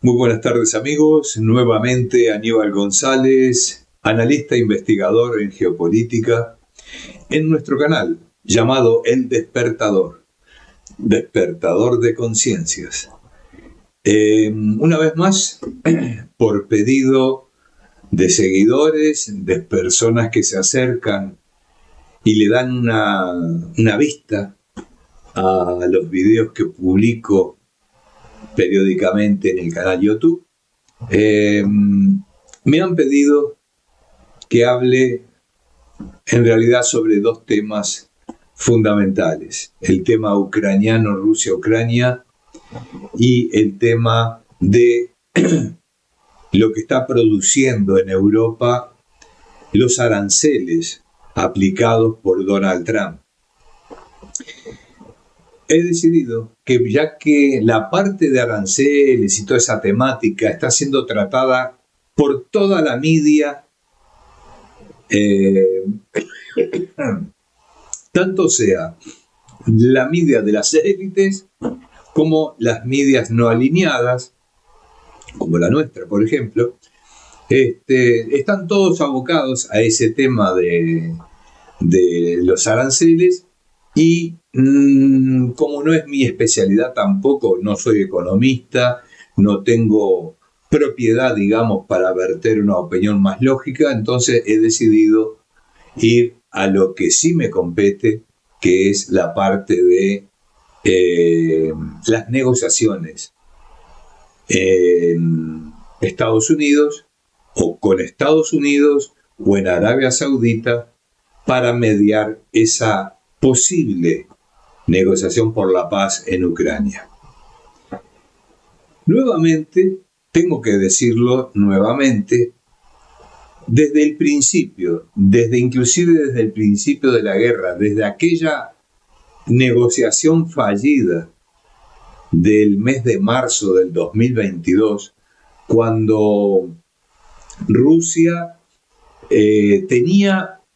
Muy buenas tardes amigos, nuevamente Aníbal González, analista investigador en geopolítica, en nuestro canal llamado El Despertador, Despertador de Conciencias. Una vez más, por pedido de seguidores, de personas que se acercan y le dan una vista a los videos que publico periódicamente en el canal YouTube, me han pedido que hable en realidad sobre dos temas fundamentales: el tema ucraniano, Rusia-Ucrania, y el tema de lo que está produciendo en Europa los aranceles aplicados por Donald Trump. He decidido que, ya que la parte de aranceles y toda esa temática está siendo tratada por toda la media, tanto sea la media de las élites como las medias no alineadas, como la nuestra, por ejemplo, están todos abocados a ese tema de los aranceles. Y como no es mi especialidad tampoco, no soy economista, no tengo propiedad, digamos, para verter una opinión más lógica, entonces he decidido ir a lo que sí me compete, que es la parte de las negociaciones en Estados Unidos, o con Estados Unidos, o en Arabia Saudita, para mediar esa posible negociación por la paz en Ucrania. Nuevamente, tengo que decirlo nuevamente, desde el principio, inclusive desde el principio de la guerra, desde aquella negociación fallida del mes de marzo del 2022, cuando Rusia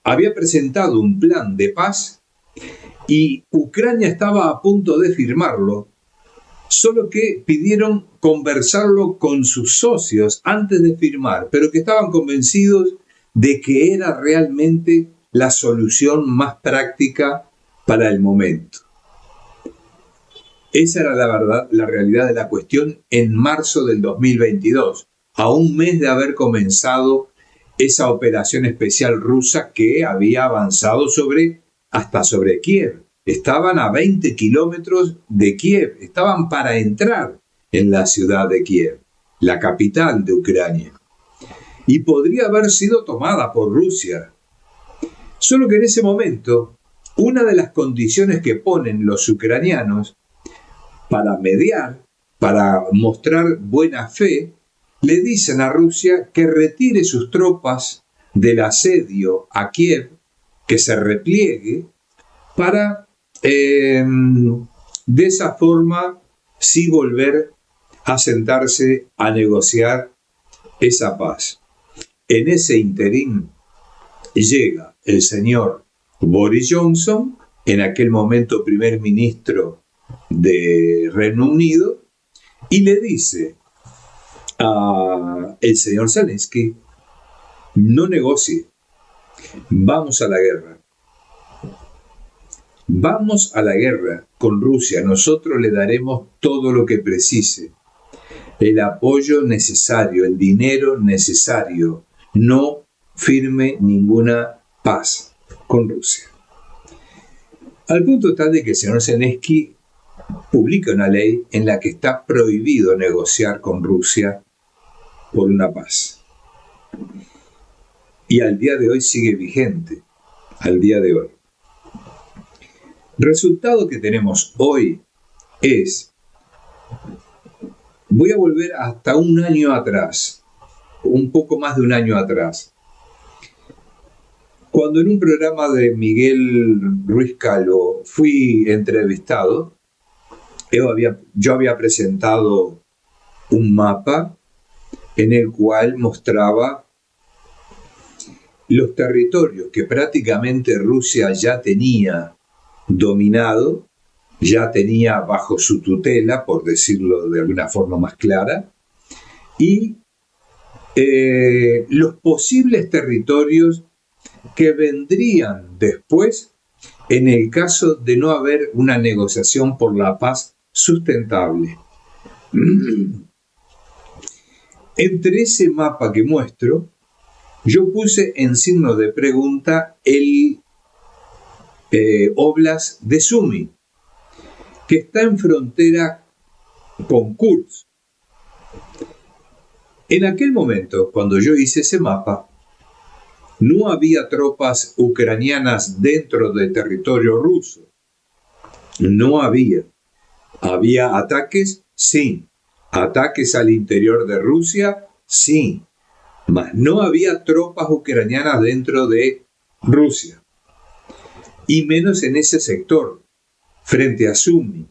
había presentado un plan de paz y Ucrania estaba a punto de firmarlo, solo que pidieron conversarlo con sus socios antes de firmar, pero que estaban convencidos de que era realmente la solución más práctica para el momento. Esa era la verdad, la realidad de la cuestión en marzo del 2022, a un mes de haber comenzado esa operación especial rusa que había avanzado hasta sobre Kiev. Estaban a 20 kilómetros de Kiev, estaban para entrar en la ciudad de Kiev, la capital de Ucrania, y podría haber sido tomada por Rusia. Solo que en ese momento, una de las condiciones que ponen los ucranianos para mediar, para mostrar buena fe, le dicen a Rusia que retire sus tropas del asedio a Kiev, que se repliegue, para de esa forma sí volver a sentarse a negociar esa paz. En ese interín llega el señor Boris Johnson, en aquel momento primer ministro de Reino Unido, y le dice al señor Zelensky: no negocie, vamos a la guerra. Vamos a la guerra con Rusia, nosotros le daremos todo lo que precise, el apoyo necesario, el dinero necesario, no firme ninguna paz con Rusia. Al punto tal de que el señor Zelensky publica una ley en la que está prohibido negociar con Rusia por una paz. Y al día de hoy sigue vigente, al día de hoy. Resultado que tenemos hoy es, voy a volver hasta un año atrás, un poco más de un año atrás, cuando en un programa de Miguel Ruiz Calvo fui entrevistado. Yo había presentado un mapa en el cual mostraba los territorios que prácticamente Rusia ya tenía dominado, ya tenía bajo su tutela, por decirlo de alguna forma más clara, y los posibles territorios que vendrían después en el caso de no haber una negociación por la paz sustentable. Entre ese mapa que muestro, yo puse en signo de pregunta el Oblast de Sumy, que está en frontera con Kursk. En aquel momento, cuando yo hice ese mapa, no había tropas ucranianas dentro del territorio ruso. No había. ¿Había ataques? Sí. ¿Ataques al interior de Rusia? Sí. Mas no había tropas ucranianas dentro de Rusia. Y menos en ese sector, frente a Sumy.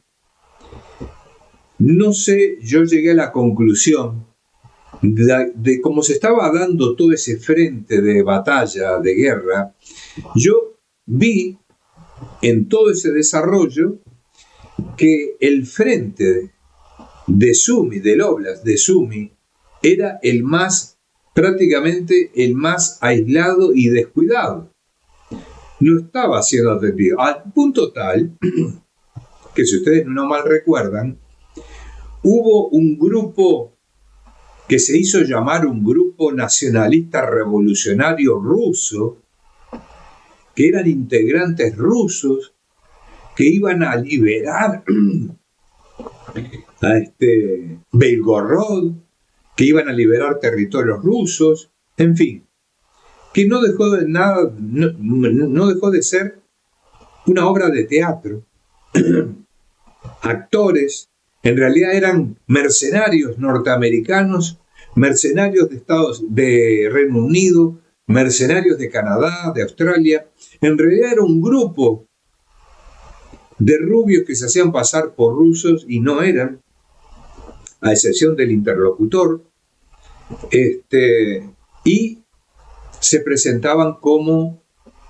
No sé, yo llegué a la conclusión de cómo se estaba dando todo ese frente de batalla, de guerra. Yo vi en todo ese desarrollo que el frente de Sumy, del Oblast de Sumy, era prácticamente el más aislado y descuidado. No estaba siendo atendido, al punto tal que, si ustedes no mal recuerdan, hubo un grupo que se hizo llamar un grupo nacionalista revolucionario ruso, que eran integrantes rusos, que iban a liberar a Belgorod, que iban a liberar territorios rusos, en fin, que no dejó de ser una obra de teatro. Actores, en realidad eran mercenarios norteamericanos, mercenarios de Reino Unido, mercenarios de Canadá, de Australia. En realidad era un grupo de rubios que se hacían pasar por rusos y no eran, a excepción del interlocutor, y se presentaban como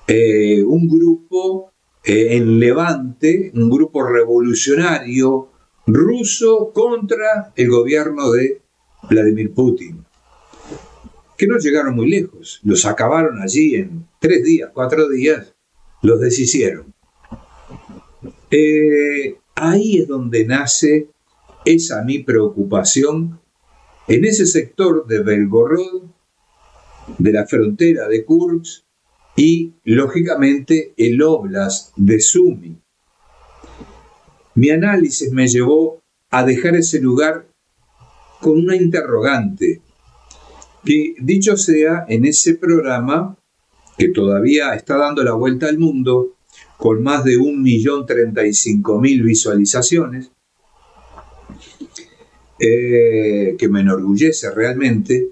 un grupo en Levante, un grupo revolucionario ruso contra el gobierno de Vladimir Putin, que no llegaron muy lejos, los acabaron allí en 3 días, 4 días, los deshicieron. Ahí es donde nace esa mi preocupación en ese sector de Belgorod, de la frontera de Kursk y, lógicamente, el Oblast de Sumy. Mi análisis me llevó a dejar ese lugar con una interrogante, que, dicho sea, en ese programa, que todavía está dando la vuelta al mundo, con más de 1.035.000 visualizaciones, que me enorgullece realmente.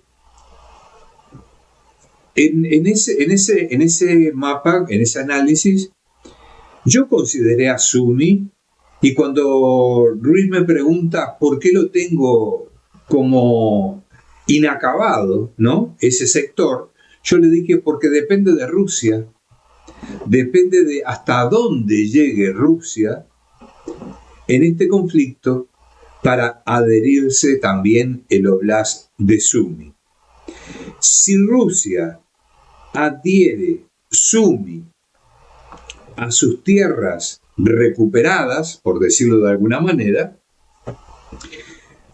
En ese mapa, en ese análisis, yo consideré a Sumy, y cuando Ruiz me pregunta por qué lo tengo como inacabado, ¿no?, ese sector, yo le dije porque depende de Rusia, depende de hasta dónde llegue Rusia en este conflicto para adherirse también el Oblast de Sumy. Si Rusia adhiere Sumy a sus tierras recuperadas, por decirlo de alguna manera,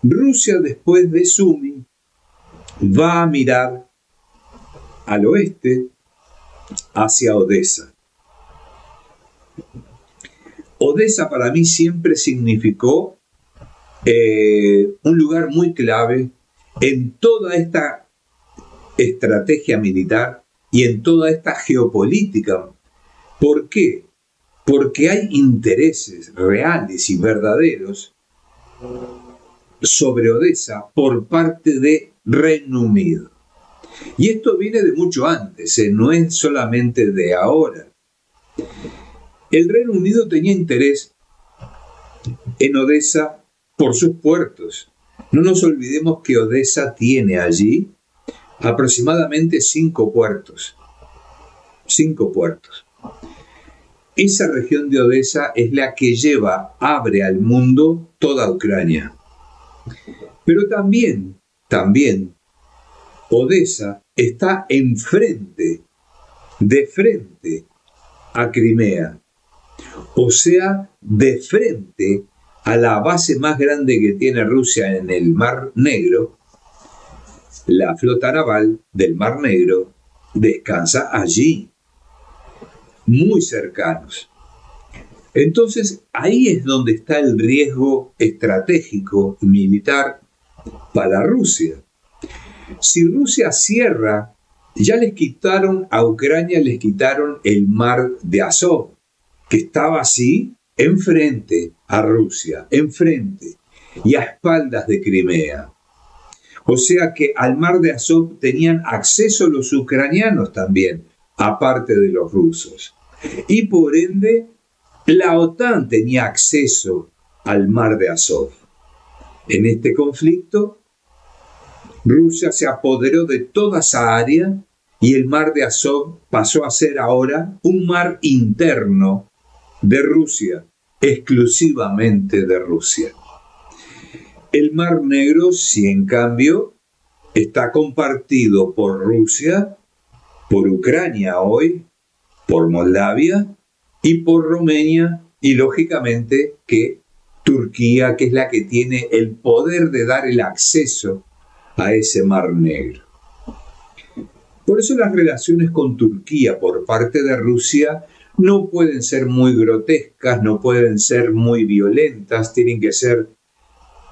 Rusia, después de Sumy, va a mirar al oeste hacia Odessa. Odessa para mí siempre significó un lugar muy clave en toda esta estrategia militar y en toda esta geopolítica. ¿Por qué? Porque hay intereses reales y verdaderos sobre Odessa por parte de Reino Unido. Y esto viene de mucho antes, no es solamente de ahora. El Reino Unido tenía interés en Odessa por sus puertos. No nos olvidemos que Odessa tiene allí aproximadamente 5 puertos. 5 puertos. Esa región de Odessa es la que abre al mundo toda Ucrania. Pero también también, Odesa está de frente a Crimea, o sea, de frente a la base más grande que tiene Rusia en el Mar Negro. La flota naval del Mar Negro descansa allí, muy cercanos. Entonces, ahí es donde está el riesgo estratégico y militar para Rusia. Si Rusia cierra, ya a Ucrania les quitaron el mar de Azov, que estaba así enfrente a Rusia, enfrente y a espaldas de Crimea. O sea que al mar de Azov tenían acceso los ucranianos también, aparte de los rusos. Y por ende, la OTAN tenía acceso al mar de Azov. En este conflicto, Rusia se apoderó de toda esa área y el mar de Azov pasó a ser ahora un mar interno de Rusia, exclusivamente de Rusia. El Mar Negro, sí, en cambio, está compartido por Rusia, por Ucrania hoy, por Moldavia y por Rumania, y lógicamente que Turquía, que es la que tiene el poder de dar el acceso a ese Mar Negro. Por eso las relaciones con Turquía por parte de Rusia no pueden ser muy grotescas, no pueden ser muy violentas, tienen que ser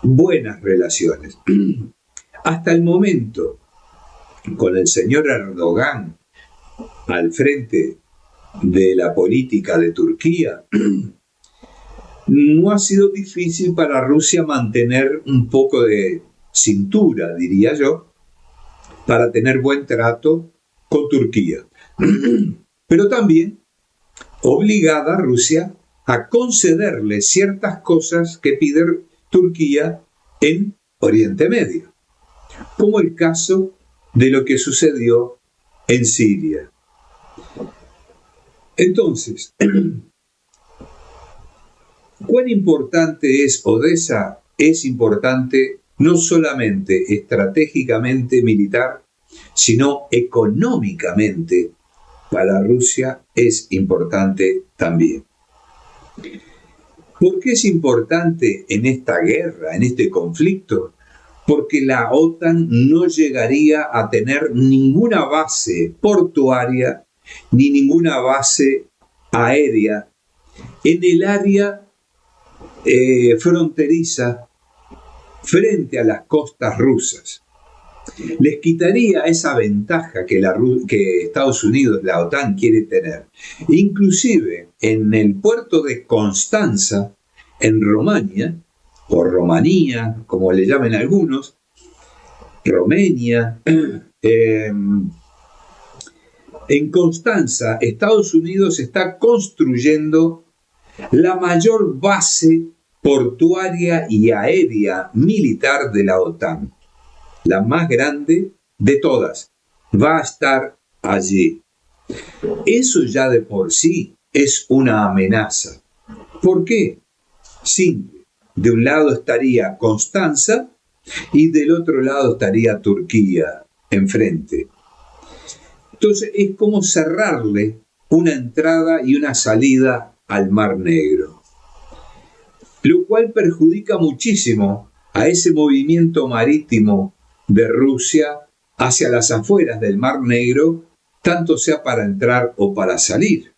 buenas relaciones. Hasta el momento, con el señor Erdogan al frente de la política de Turquía, no ha sido difícil para Rusia mantener un poco de cintura, diría yo, para tener buen trato con Turquía. Pero también obligada a Rusia a concederle ciertas cosas que pide Turquía en Oriente Medio, como el caso de lo que sucedió en Siria. Entonces, ¿cuán importante es Odesa? Es importante no solamente estratégicamente militar, sino económicamente para Rusia es importante también. ¿Por qué es importante en esta guerra, en este conflicto? Porque la OTAN no llegaría a tener ninguna base portuaria ni ninguna base aérea en el área fronteriza frente a las costas rusas. Les quitaría esa ventaja que Estados Unidos, la OTAN, quiere tener. Inclusive en el puerto de Constanza, en Rumania, o Rumanía, como le llamen algunos, Romania, en Constanza, Estados Unidos está construyendo la mayor base portuaria y aérea militar de la OTAN. La más grande de todas, va a estar allí. Eso ya de por sí es una amenaza. ¿Por qué? Simple. De un lado estaría Constanza y del otro lado estaría Turquía enfrente. Entonces es como cerrarle una entrada y una salida al Mar Negro, lo cual perjudica muchísimo a ese movimiento marítimo de Rusia hacia las afueras del Mar Negro, tanto sea para entrar o para salir.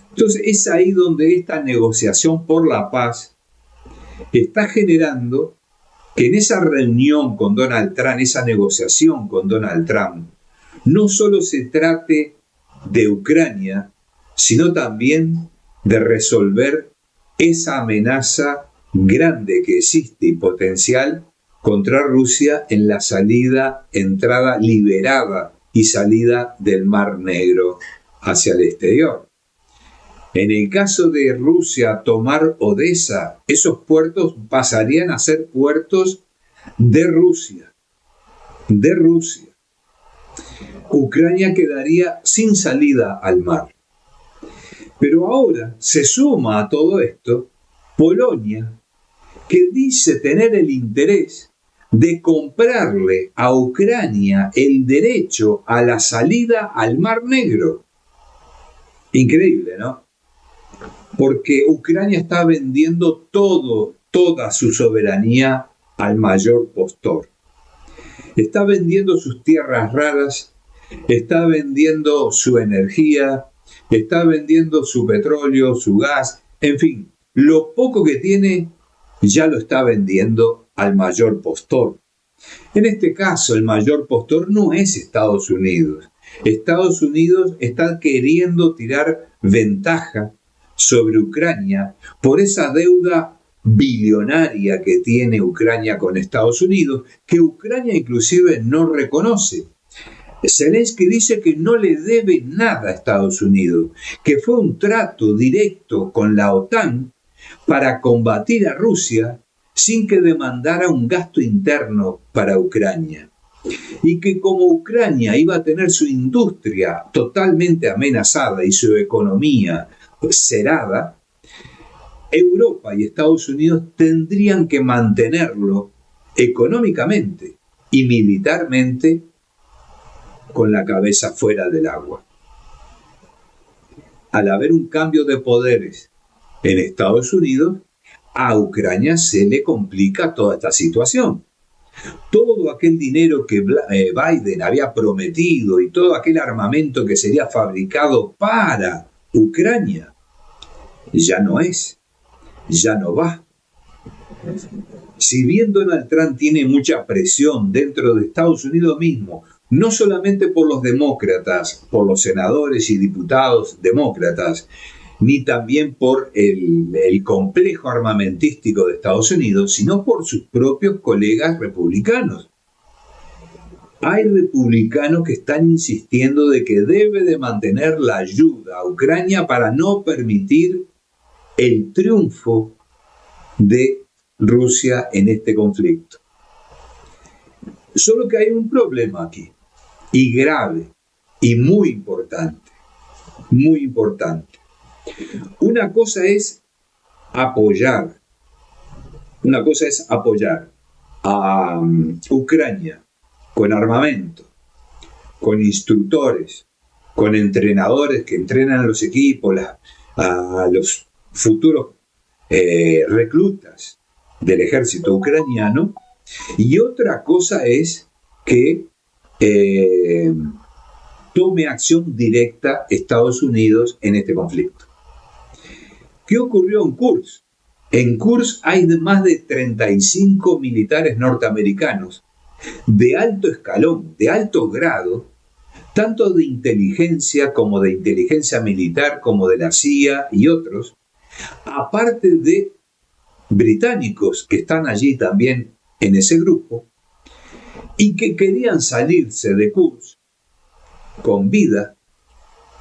Entonces es ahí donde esta negociación por la paz está generando que en esa reunión con Donald Trump, esa negociación con Donald Trump, no solo se trate de Ucrania, sino también de resolver esa amenaza grande que existe y potencial contra Rusia en la entrada liberada y salida del Mar Negro hacia el exterior. En el caso de Rusia tomar Odesa, esos puertos pasarían a ser puertos de Rusia. De Rusia. Ucrania quedaría sin salida al mar. Pero ahora se suma a todo esto Polonia, que dice tener el interés de comprarle a Ucrania el derecho a la salida al Mar Negro. Increíble, ¿no? Porque Ucrania está vendiendo toda su soberanía al mayor postor. Está vendiendo sus tierras raras, está vendiendo su energía, está vendiendo su petróleo, su gas, en fin, lo poco que tiene ya lo está vendiendo al mayor postor. En este caso, el mayor postor no es Estados Unidos. Estados Unidos está queriendo tirar ventaja sobre Ucrania por esa deuda billonaria que tiene Ucrania con Estados Unidos, que Ucrania inclusive no reconoce. Zelensky dice que no le debe nada a Estados Unidos, que fue un trato directo con la OTAN para combatir a Rusia sin que demandara un gasto interno para Ucrania. Y que como Ucrania iba a tener su industria totalmente amenazada y su economía cerrada, Europa y Estados Unidos tendrían que mantenerlo económicamente y militarmente con la cabeza fuera del agua. Al haber un cambio de poderes en Estados Unidos, a Ucrania se le complica toda esta situación. Todo aquel dinero que Biden había prometido y todo aquel armamento que sería fabricado para Ucrania, ya no es, ya no va. Si bien Donald Trump tiene mucha presión dentro de Estados Unidos mismo, no solamente por los demócratas, por los senadores y diputados demócratas, ni también por el complejo armamentístico de Estados Unidos, sino por sus propios colegas republicanos. Hay republicanos que están insistiendo de que debe de mantener la ayuda a Ucrania para no permitir el triunfo de Rusia en este conflicto. Solo que hay un problema aquí, y grave, y muy importante, muy importante. Una cosa es apoyar a Ucrania con armamento, con instructores, con entrenadores que entrenan a los equipos, a los futuros reclutas del ejército ucraniano, y otra cosa es que tome acción directa Estados Unidos en este conflicto. ¿Qué ocurrió en Kursk? En Kursk hay más de 35 militares norteamericanos de alto escalón, de alto grado, tanto de inteligencia como de inteligencia militar, como de la CIA y otros, aparte de británicos que están allí también en ese grupo, y que querían salirse de Kursk con vida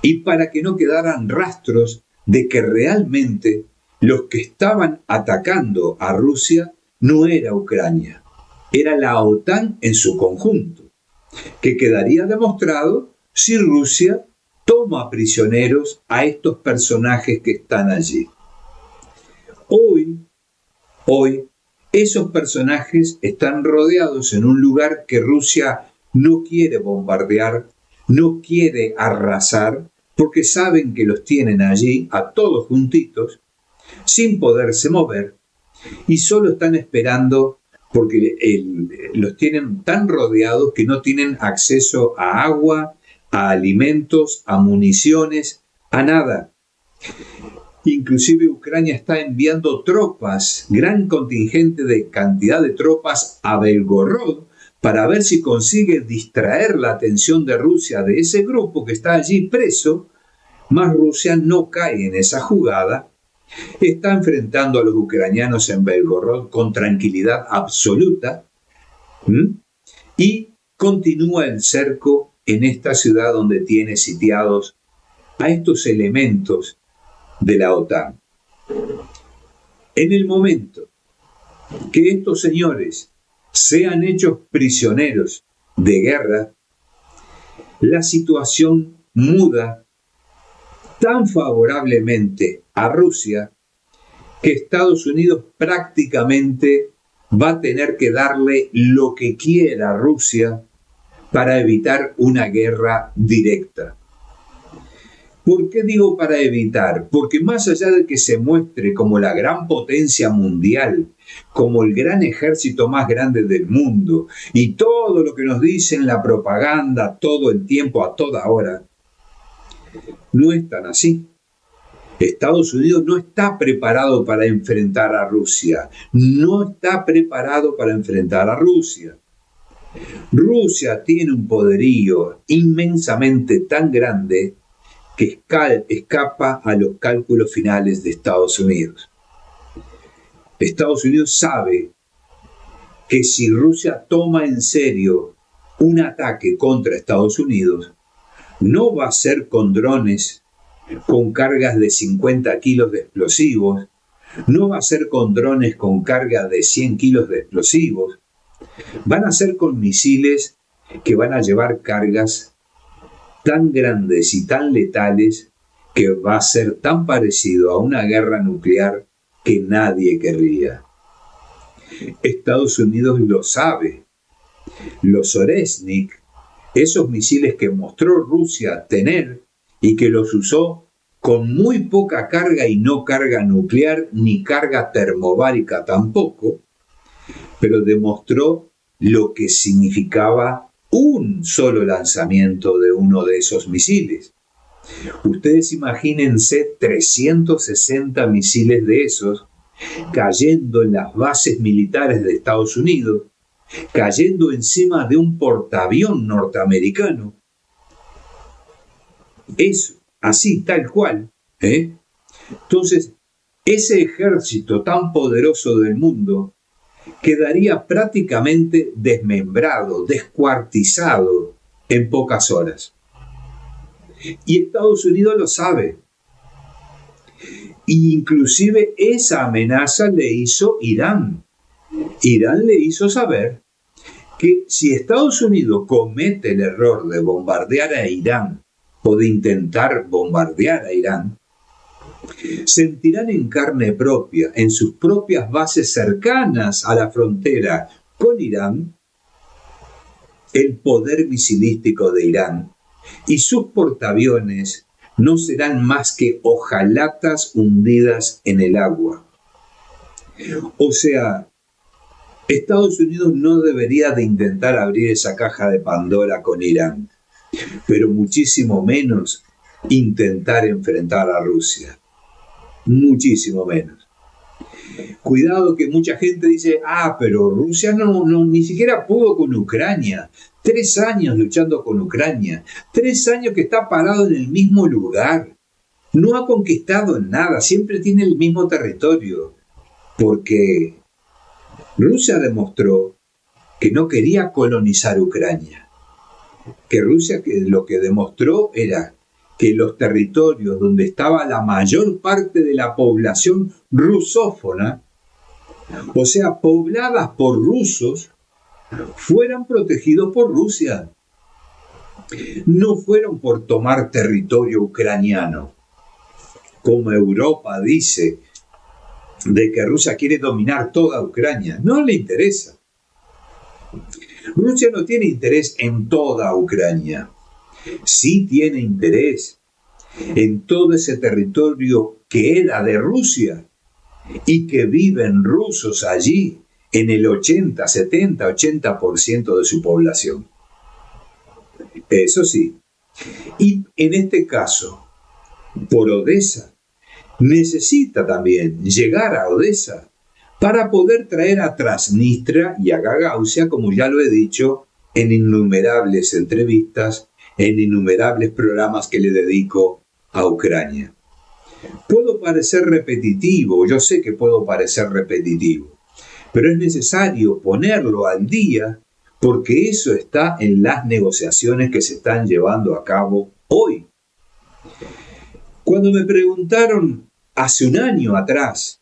y para que no quedaran rastros de que realmente los que estaban atacando a Rusia no era Ucrania, era la OTAN en su conjunto, que quedaría demostrado si Rusia toma prisioneros a estos personajes que están allí. Hoy, esos personajes están rodeados en un lugar que Rusia no quiere bombardear, no quiere arrasar, porque saben que los tienen allí, a todos juntitos, sin poderse mover, y solo están esperando porque los tienen tan rodeados que no tienen acceso a agua, a alimentos, a municiones, a nada. Inclusive Ucrania está enviando tropas, gran contingente de cantidad de tropas a Belgorod para ver si consigue distraer la atención de Rusia de ese grupo que está allí preso, mas Rusia no cae en esa jugada, está enfrentando a los ucranianos en Belgorod con tranquilidad absoluta y continúa el cerco en esta ciudad donde tiene sitiados a estos elementos de la OTAN. En el momento que estos señores sean hechos prisioneros de guerra, la situación muda tan favorablemente a Rusia que Estados Unidos prácticamente va a tener que darle lo que quiera a Rusia para evitar una guerra directa. ¿Por qué digo para evitar? Porque más allá de que se muestre como la gran potencia mundial, como el gran ejército más grande del mundo, y todo lo que nos dicen la propaganda todo el tiempo, a toda hora, no es tan así. Estados Unidos no está preparado para enfrentar a Rusia. No está preparado para enfrentar a Rusia. Rusia tiene un poderío inmensamente tan grande que escapa a los cálculos finales de Estados Unidos. Estados Unidos sabe que si Rusia toma en serio un ataque contra Estados Unidos, no va a ser con drones con cargas de 50 kilos de explosivos, no va a ser con drones con carga de 100 kilos de explosivos, van a ser con misiles que van a llevar cargas tan grandes y tan letales que va a ser tan parecido a una guerra nuclear que nadie querría. Estados Unidos lo sabe. Los Oresnik, esos misiles que mostró Rusia tener y que los usó con muy poca carga y no carga nuclear ni carga termobárica tampoco, pero demostró lo que significaba un solo lanzamiento de uno de esos misiles. Ustedes imagínense 360 misiles de esos cayendo en las bases militares de Estados Unidos, cayendo encima de un portaavión norteamericano. Eso, así, tal cual. Entonces, ese ejército tan poderoso del mundo quedaría prácticamente desmembrado, descuartizado en pocas horas. Y Estados Unidos lo sabe. Y inclusive esa amenaza le hizo Irán. Irán le hizo saber que si Estados Unidos comete el error de bombardear a Irán o de intentar bombardear a Irán, sentirán en carne propia, en sus propias bases cercanas a la frontera con Irán, el poder misilístico de Irán, y sus portaaviones no serán más que hojalatas hundidas en el agua. O sea, Estados Unidos no debería de intentar abrir esa caja de Pandora con Irán, pero muchísimo menos intentar enfrentar a Rusia. Muchísimo menos. Cuidado que mucha gente dice, pero Rusia ni siquiera pudo con Ucrania. 3 años luchando con Ucrania. 3 años que está parado en el mismo lugar. No ha conquistado nada, siempre tiene el mismo territorio. Porque Rusia demostró que no quería colonizar Ucrania. Que Rusia lo que demostró era que los territorios donde estaba la mayor parte de la población rusófona, o sea, pobladas por rusos, fueran protegidos por Rusia. No fueron por tomar territorio ucraniano, como Europa dice, de que Rusia quiere dominar toda Ucrania. No le interesa. Rusia no tiene interés en toda Ucrania. Sí tiene interés en todo ese territorio que era de Rusia y que viven rusos allí en el 80, 70, 80% de su población. Eso sí. Y en este caso, por Odessa, necesita también llegar a Odessa para poder traer a Transnistria y a Gagauzia, como ya lo he dicho en innumerables entrevistas, en innumerables programas que le dedico a Ucrania. Puedo parecer repetitivo, yo sé que puedo parecer repetitivo, pero es necesario ponerlo al día porque eso está en las negociaciones que se están llevando a cabo hoy. Cuando me preguntaron hace un año atrás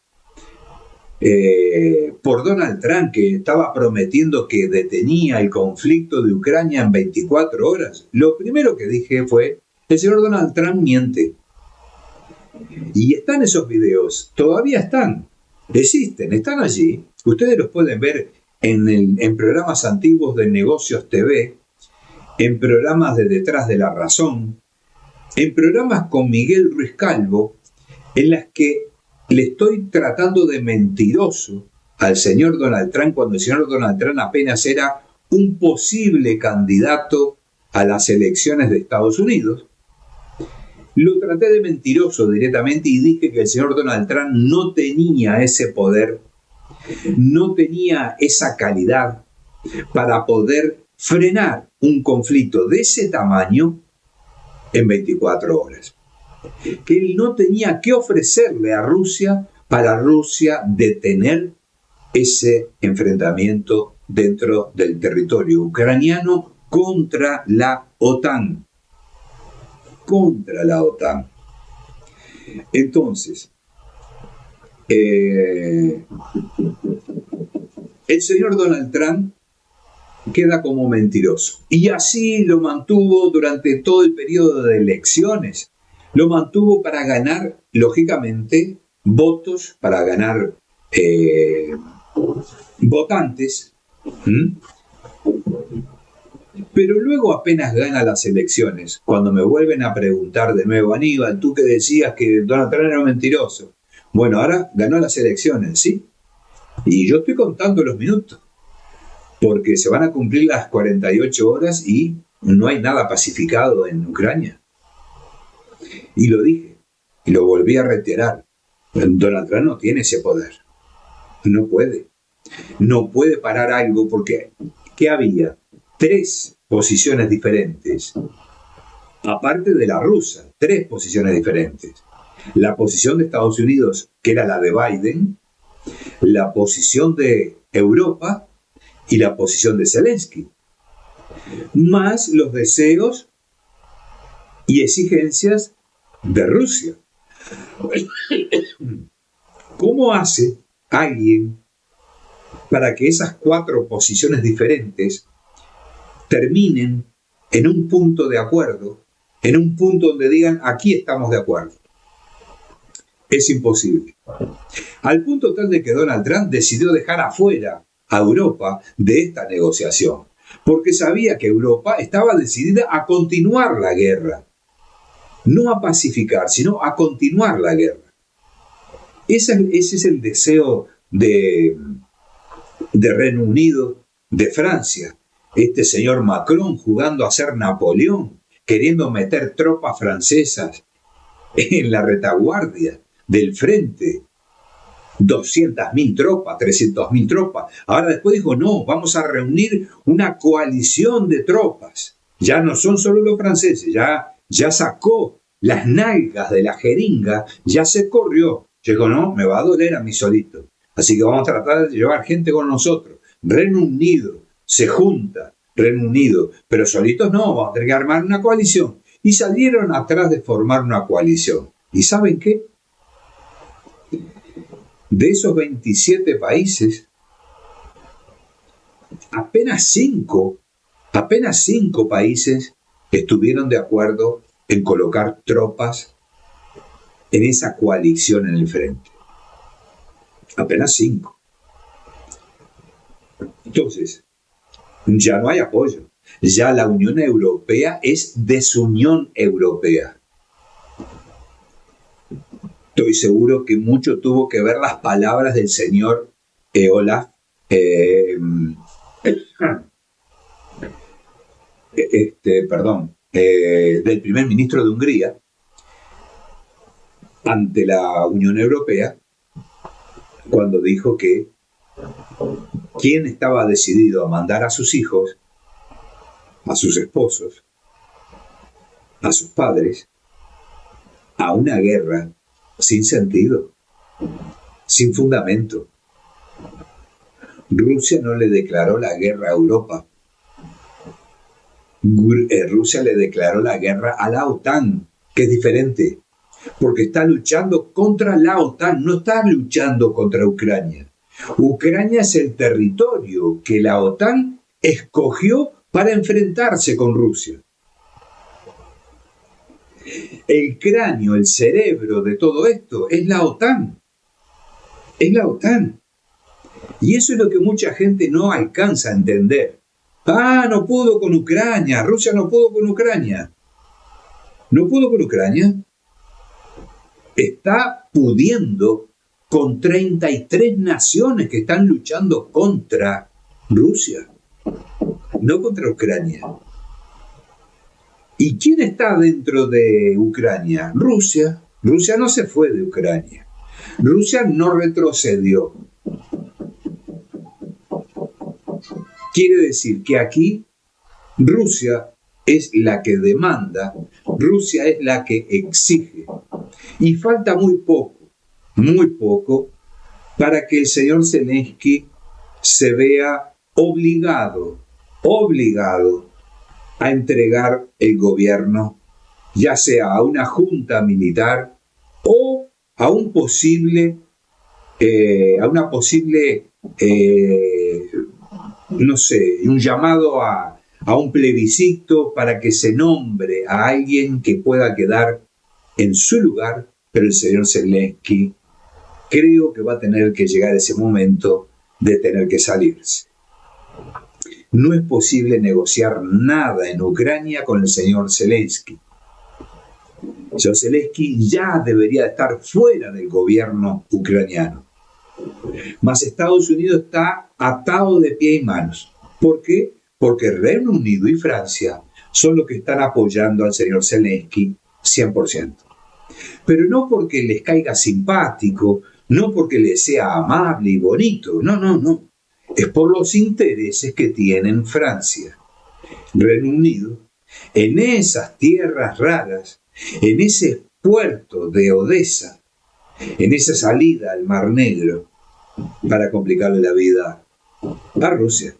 por Donald Trump, que estaba prometiendo que detenía el conflicto de Ucrania en 24 horas, lo primero que dije fue, el señor Donald Trump miente. Y están esos videos, todavía están, existen, están allí. Ustedes los pueden ver en programas antiguos de Negocios TV, en programas de Detrás de la Razón, en programas con Miguel Ruiz Calvo, en las que le estoy tratando de mentiroso al señor Donald Trump cuando el señor Donald Trump apenas era un posible candidato a las elecciones de Estados Unidos. Lo traté de mentiroso directamente y dije que el señor Donald Trump no tenía ese poder, no tenía esa calidad para poder frenar un conflicto de ese tamaño en 24 horas. Que él no tenía que ofrecerle a Rusia para Rusia detener ese enfrentamiento dentro del territorio ucraniano contra la OTAN. Contra la OTAN. Entonces, el señor Donald Trump queda como mentiroso. Y así lo mantuvo durante todo el periodo de elecciones. Lo mantuvo para ganar, lógicamente, votos, para ganar votantes. Pero luego apenas gana las elecciones, cuando me vuelven a preguntar de nuevo, Aníbal, tú que decías que Donald Trump era mentiroso. Bueno, ahora ganó las elecciones, ¿sí? Y yo estoy contando los minutos, porque se van a cumplir las 48 horas y no hay nada pacificado en Ucrania. Y lo dije, y lo volví a reiterar. Donald Trump no tiene ese poder. No puede. No puede parar algo porque, ¿qué había? 3 posiciones diferentes. Aparte de la rusa, 3 posiciones diferentes. La posición de Estados Unidos, que era la de Biden, la posición de Europa y la posición de Zelensky. Más los deseos y exigencias de Rusia. ¿Cómo hace alguien para que esas 4 posiciones diferentes terminen en un punto de acuerdo, en un punto donde digan, aquí estamos de acuerdo? Es imposible. Al punto tal de que Donald Trump decidió dejar afuera a Europa de esta negociación, porque sabía que Europa estaba decidida a continuar la guerra. No a pacificar, sino a continuar la guerra. Ese es el deseo de Reino Unido, de Francia. Este señor Macron jugando a ser Napoleón, queriendo meter tropas francesas en la retaguardia del frente. 200.000 tropas, 300.000 tropas. Ahora después dijo, no, vamos a reunir una coalición de tropas. Ya no son solo los franceses, ya sacó las nalgas de la jeringa, ya se corrió. Dijo, no, me va a doler a mí solito. Así que vamos a tratar de llevar gente con nosotros. Reino Unido se junta, Reino Unido, pero solitos no, vamos a tener que armar una coalición. Y salieron atrás de formar una coalición. ¿Y saben qué? De esos 27 países, apenas 5 países estuvieron de acuerdo en colocar tropas en esa coalición en el frente. Apenas 5. Entonces, ya no hay apoyo. Ya la Unión Europea es desunión europea. Estoy seguro que mucho tuvo que ver las palabras del señor Olaf, del primer ministro de Hungría, ante la Unión Europea, cuando dijo que quien estaba decidido a mandar a sus hijos, a sus esposos, a sus padres, a una guerra sin sentido, sin fundamento. Rusia no le declaró la guerra a Europa. Rusia le declaró la guerra a la OTAN, que es diferente, porque está luchando contra la OTAN, no está luchando contra Ucrania. Ucrania es el territorio que la OTAN escogió para enfrentarse con Rusia. El cráneo, el cerebro de todo esto es la OTAN. Es la OTAN. Y eso es lo que mucha gente no alcanza a entender. No pudo con Ucrania, Rusia no pudo con Ucrania. ¿No pudo con Ucrania? Está pudiendo con 33 naciones que están luchando contra Rusia, no contra Ucrania. ¿Y quién está dentro de Ucrania? Rusia. Rusia no se fue de Ucrania. Rusia no retrocedió. Quiere decir que aquí Rusia es la que demanda, Rusia es la que exige. Y falta muy poco, para que el señor Zelensky se vea obligado a entregar el gobierno, ya sea a una junta militar o a un posible, un llamado a un plebiscito para que se nombre a alguien que pueda quedar en su lugar, pero el señor Zelensky creo que va a tener que llegar ese momento de tener que salirse. No es posible negociar nada en Ucrania con el señor Zelensky. El señor Zelensky ya debería estar fuera del gobierno ucraniano. Mas Estados Unidos está atado de pie y manos. ¿Por qué? Porque Reino Unido y Francia son los que están apoyando al señor Zelensky 100%. Pero no porque les caiga simpático, no porque les sea amable y bonito, no. Es por los intereses que tienen Francia, Reino Unido, en esas tierras raras, en ese puerto de Odessa, en esa salida al Mar Negro, para complicarle la vida a Rusia.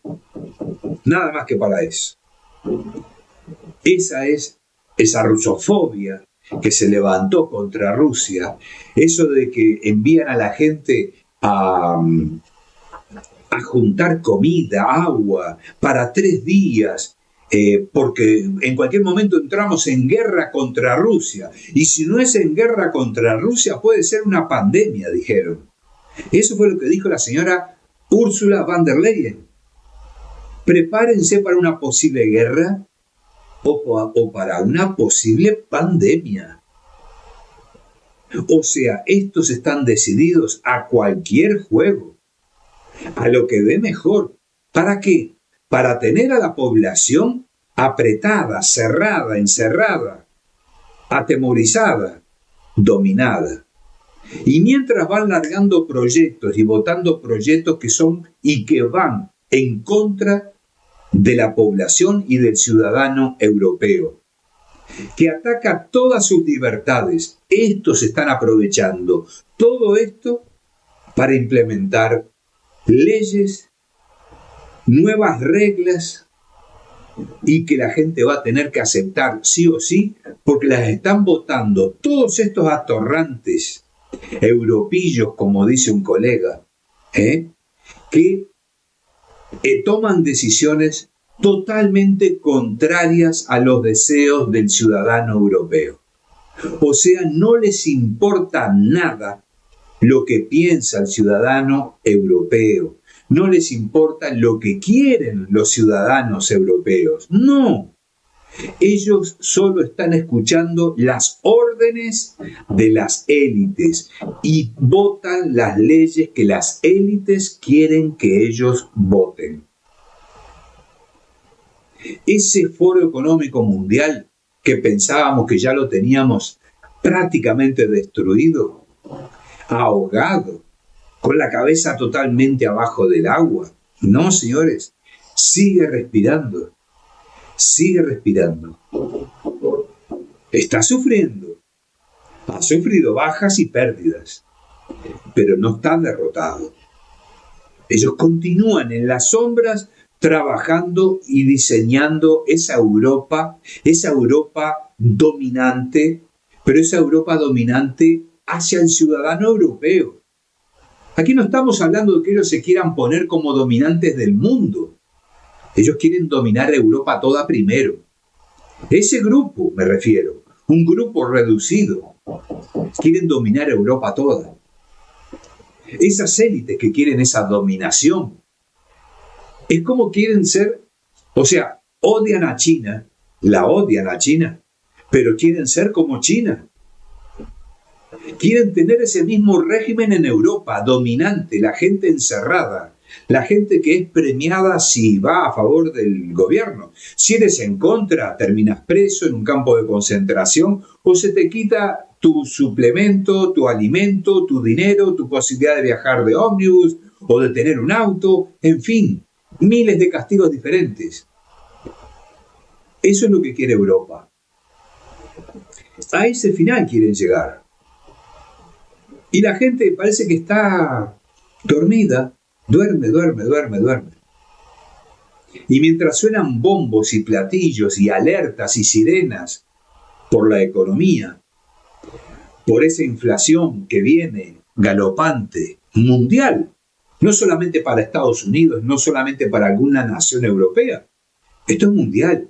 Nada más que para eso. Esa es esa rusofobia que se levantó contra Rusia, eso de que envían a la gente a juntar comida, agua, para 3 días, porque en cualquier momento entramos en guerra contra Rusia, y si no es en guerra contra Rusia puede ser una pandemia, dijeron. Eso fue lo que dijo la señora Ursula von der Leyen. Prepárense para una posible guerra o para una posible pandemia. O sea, estos están decididos a cualquier juego, a lo que dé mejor. ¿Para qué? Para tener a la población apretada, cerrada, encerrada, atemorizada, dominada. Y mientras van largando proyectos y votando proyectos que son y que van en contra de la población y del ciudadano europeo, que ataca todas sus libertades, estos están aprovechando todo esto para implementar leyes, nuevas reglas, y que la gente va a tener que aceptar sí o sí, porque las están votando todos estos atorrantes europillos, como dice un colega, que toman decisiones totalmente contrarias a los deseos del ciudadano europeo. O sea, no les importa nada lo que piensa el ciudadano europeo. No les importa lo que quieren los ciudadanos europeos. No. Ellos solo están escuchando las órdenes de las élites y votan las leyes que las élites quieren que ellos voten. Ese Foro Económico Mundial que pensábamos que ya lo teníamos prácticamente destruido, ahogado, con la cabeza totalmente abajo del agua. No, señores, sigue respirando. Está sufriendo. Ha sufrido bajas y pérdidas, pero no está derrotado. Ellos continúan en las sombras trabajando y diseñando esa Europa dominante, pero esa Europa dominante hacia el ciudadano europeo. Aquí no estamos hablando de que ellos se quieran poner como dominantes del mundo. Ellos quieren dominar Europa toda primero. Ese grupo, me refiero, un grupo reducido, quieren dominar Europa toda. Esas élites que quieren esa dominación. Es como quieren ser, o sea, odian a China, la odian a China, pero quieren ser como China. Quieren tener ese mismo régimen en Europa, dominante, la gente encerrada, la gente que es premiada si va a favor del gobierno. Si eres en contra, terminas preso en un campo de concentración o se te quita tu suplemento, tu alimento, tu dinero, tu posibilidad de viajar de ómnibus o de tener un auto, en fin, miles de castigos diferentes. Eso es lo que quiere Europa. A ese final quieren llegar. Y la gente parece que está dormida, duerme. Y mientras suenan bombos y platillos y alertas y sirenas por la economía, por esa inflación que viene galopante, mundial, no solamente para Estados Unidos, no solamente para alguna nación europea, esto es mundial.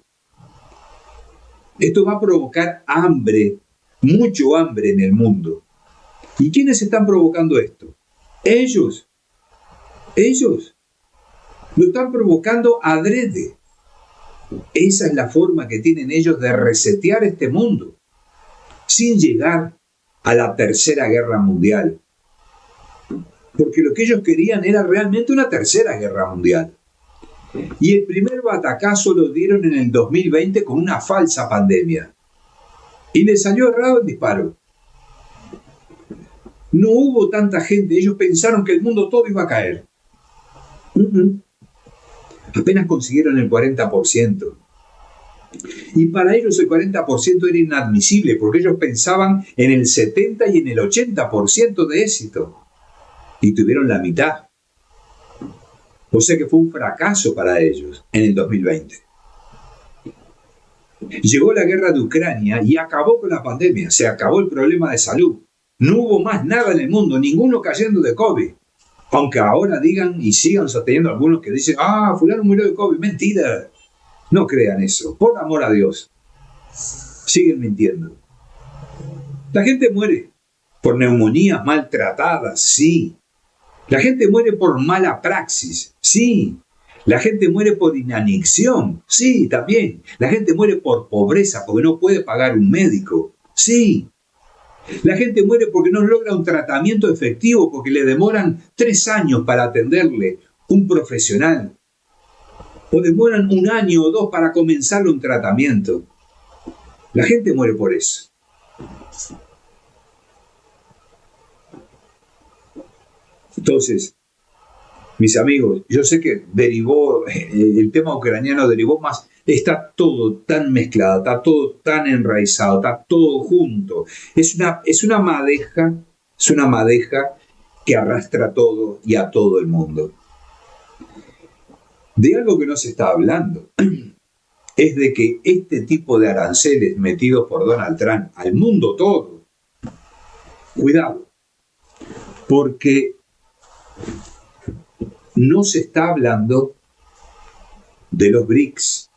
Esto va a provocar hambre, mucho hambre en el mundo. ¿Y quiénes están provocando esto? Ellos. Lo están provocando adrede. Esa es la forma que tienen ellos de resetear este mundo, sin llegar a la Tercera Guerra Mundial. Porque lo que ellos querían era realmente una Tercera Guerra Mundial. Y el primer batacazo lo dieron en el 2020 con una falsa pandemia. Y les salió errado el disparo. No hubo tanta gente, ellos pensaron que el mundo todo iba a caer. Apenas consiguieron el 40%. Y para ellos el 40% era inadmisible, porque ellos pensaban en el 70% y en el 80% de éxito. Y tuvieron la mitad. O sea que fue un fracaso para ellos en el 2020. Llegó la guerra de Ucrania y acabó con la pandemia, se acabó el problema de salud. No hubo más nada en el mundo, ninguno cayendo de COVID. Aunque ahora digan y sigan sosteniendo algunos que dicen, fulano murió de COVID. Mentira. No crean eso, por amor a Dios. Siguen mintiendo. La gente muere por neumonías maltratadas, sí. La gente muere por mala praxis, sí. La gente muere por inanición, sí, también. La gente muere por pobreza, porque no puede pagar un médico, sí. La gente muere porque no logra un tratamiento efectivo, porque le demoran 3 años para atenderle un profesional. O demoran 1 año o 2 para comenzar un tratamiento. La gente muere por eso. Entonces, mis amigos, yo sé que el tema ucraniano derivó más, está todo tan mezclado, está todo tan enraizado, está todo junto. Es una madeja que arrastra todo y a todo el mundo. De algo que no se está hablando es de que este tipo de aranceles metidos por Donald Trump al mundo todo, cuidado, porque no se está hablando de los BRICS.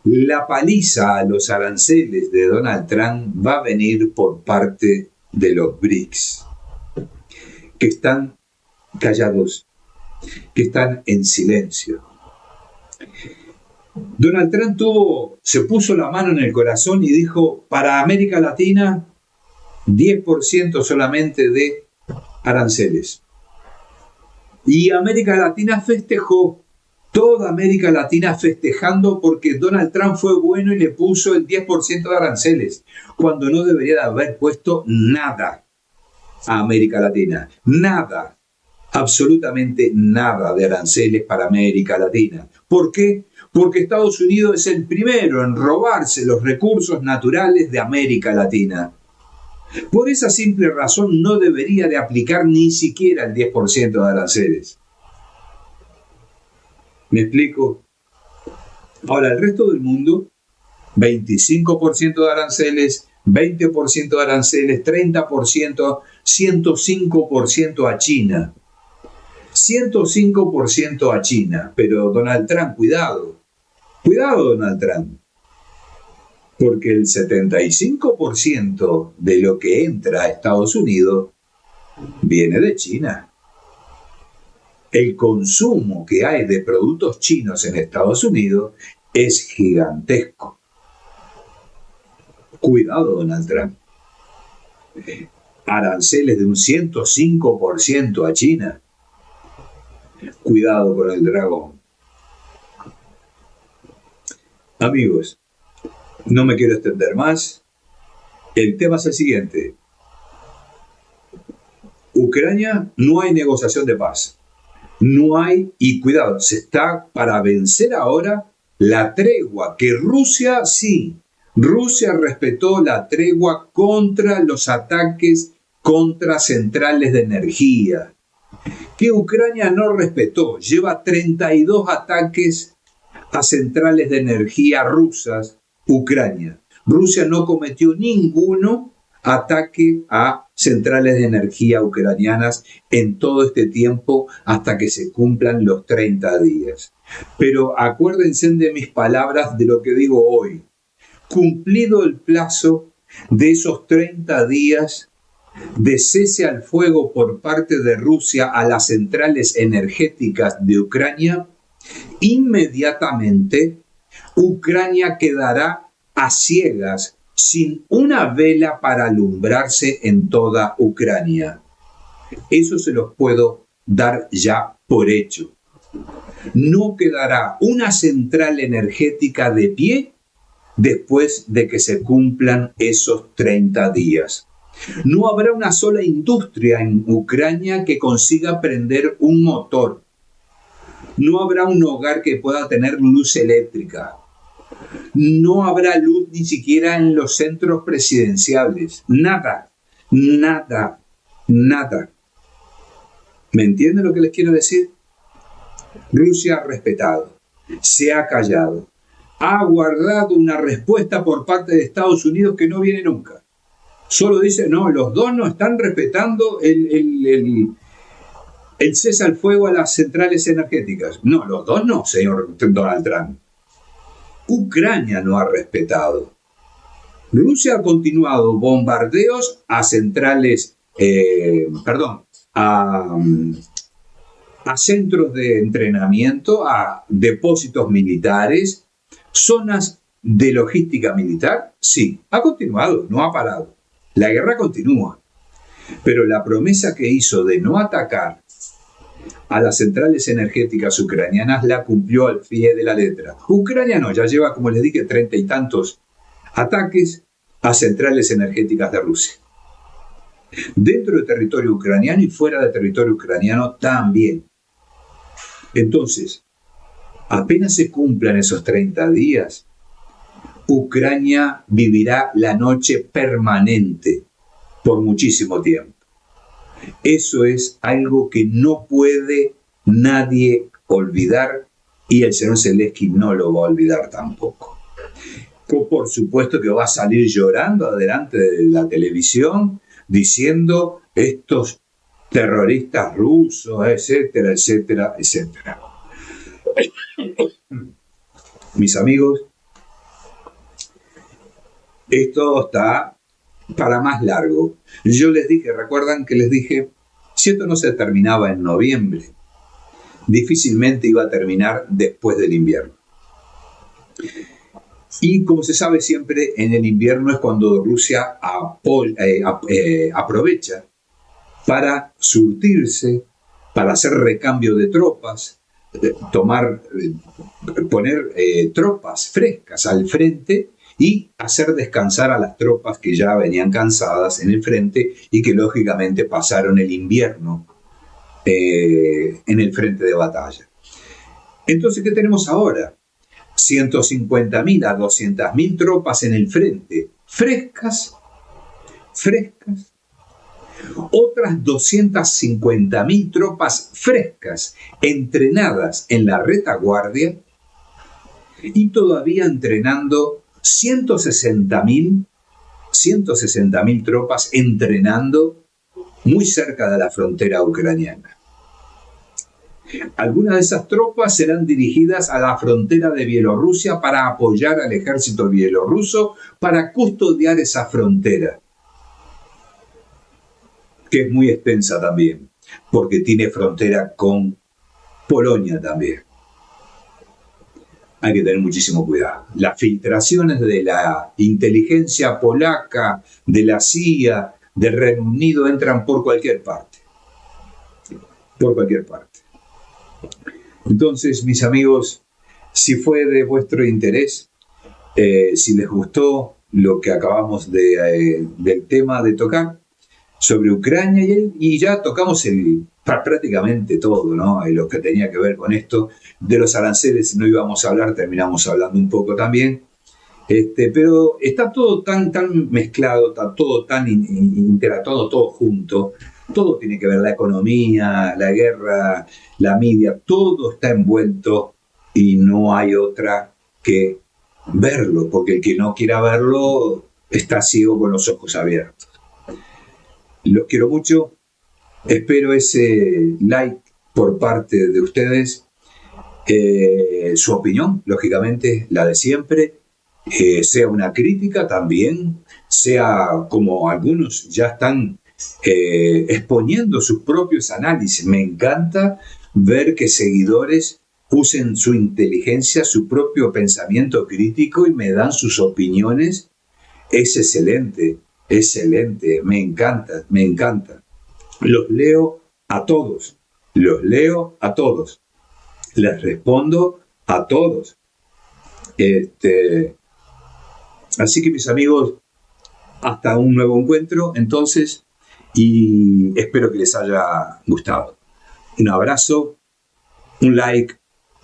La paliza a los aranceles de Donald Trump va a venir por parte de los BRICS, que están callados, que están en silencio. Donald Trump se puso la mano en el corazón y dijo, para América Latina, 10% solamente de aranceles. Y América Latina festejó, toda América Latina festejando porque Donald Trump fue bueno y le puso el 10% de aranceles, cuando no debería de haber puesto nada a América Latina. Nada, absolutamente nada de aranceles para América Latina. ¿Por qué? Porque Estados Unidos es el primero en robarse los recursos naturales de América Latina. Por esa simple razón no debería de aplicar ni siquiera el 10% de aranceles. ¿Me explico? Ahora, el resto del mundo, 25% de aranceles, 20% de aranceles, 30%, 105% a China. 105% a China. Pero Donald Trump, cuidado Donald Trump. Porque el 75% de lo que entra a Estados Unidos viene de China. El consumo que hay de productos chinos en Estados Unidos es gigantesco. Cuidado, Donald Trump. Aranceles de un 105% a China. Cuidado con el dragón. Amigos, no me quiero extender más. El tema es el siguiente. Ucrania, no hay negociación de paz. No hay, y cuidado, se está para vencer ahora la tregua, que Rusia sí, Rusia respetó la tregua contra los ataques contra centrales de energía, que Ucrania no respetó. Lleva 32 ataques a centrales de energía rusas, Ucrania. Rusia no cometió ninguno ataque a centrales de energía ucranianas en todo este tiempo hasta que se cumplan los 30 días. Pero acuérdense de mis palabras, de lo que digo hoy. Cumplido el plazo de esos 30 días de cese al fuego por parte de Rusia a las centrales energéticas de Ucrania, inmediatamente Ucrania quedará a ciegas, sin una vela para alumbrarse en toda Ucrania. Eso se los puedo dar ya por hecho. No quedará una central energética de pie después de que se cumplan esos 30 días. No habrá una sola industria en Ucrania que consiga prender un motor. No habrá un hogar que pueda tener luz eléctrica. No habrá luz ni siquiera en los centros presidenciales. Nada, nada, nada. ¿Me entienden lo que les quiero decir? Rusia ha respetado, se ha callado, ha guardado una respuesta por parte de Estados Unidos que no viene nunca. Solo dice, no, los dos no están respetando el cese al fuego a las centrales energéticas. No, los dos no, señor Donald Trump. Ucrania no ha respetado. Rusia ha continuado bombardeos a centrales, a centros de entrenamiento, a depósitos militares, zonas de logística militar. Sí, ha continuado, no ha parado. La guerra continúa. Pero la promesa que hizo de no atacar a las centrales energéticas ucranianas la cumplió al pie de la letra. Ucrania no, ya lleva, como les dije, 30 y tantos ataques a centrales energéticas de Rusia. Dentro del territorio ucraniano y fuera del territorio ucraniano también. Entonces, apenas se cumplan esos 30 días, Ucrania vivirá la noche permanente por muchísimo tiempo. Eso es algo que no puede nadie olvidar y el señor Zelensky no lo va a olvidar tampoco. Por supuesto que va a salir llorando adelante de la televisión diciendo estos terroristas rusos, etcétera, etcétera, etcétera. Mis amigos, esto está para más largo. Yo les dije, recuerdan que les dije, si esto no se terminaba en noviembre, difícilmente iba a terminar después del invierno. Y como se sabe siempre, en el invierno es cuando Rusia aprovecha para surtirse, para hacer recambio de tropas, poner tropas frescas al frente y hacer descansar a las tropas que ya venían cansadas en el frente y que lógicamente pasaron el invierno en el frente de batalla. Entonces, ¿qué tenemos ahora? 150.000 a 200.000 tropas en el frente, frescas, otras 250.000 tropas frescas, entrenadas en la retaguardia y todavía entrenando 160.000 tropas entrenando muy cerca de la frontera ucraniana. Algunas de esas tropas serán dirigidas a la frontera de Bielorrusia para apoyar al ejército bielorruso para custodiar esa frontera. que es muy extensa también, porque tiene frontera con Polonia también. Hay que tener muchísimo cuidado. Las filtraciones de la inteligencia polaca, de la CIA, del Reino Unido entran por cualquier parte. Por cualquier parte. Entonces, mis amigos, si fue de vuestro interés, si les gustó lo que acabamos del tema de tocar sobre Ucrania y ya tocamos prácticamente todo, ¿no? Lo que tenía que ver con esto. De los aranceles no íbamos a hablar, terminamos hablando un poco también. Pero está todo tan mezclado, está todo tan interactuado, todo junto. Todo tiene que ver, la economía, la guerra, la media, todo está envuelto y no hay otra que verlo, porque el que no quiera verlo está ciego con los ojos abiertos. Los quiero mucho, espero ese like por parte de ustedes, su opinión, lógicamente, la de siempre, sea una crítica también, sea como algunos ya están exponiendo sus propios análisis. Me encanta ver que seguidores usen su inteligencia, su propio pensamiento crítico y me dan sus opiniones. Es excelente, excelente, me encanta, me encanta. Los leo a todos, les respondo a todos. Así que mis amigos, hasta un nuevo encuentro entonces y espero que les haya gustado. Un abrazo, un like,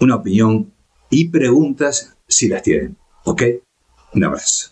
una opinión y preguntas si las tienen, ¿ok? Un abrazo.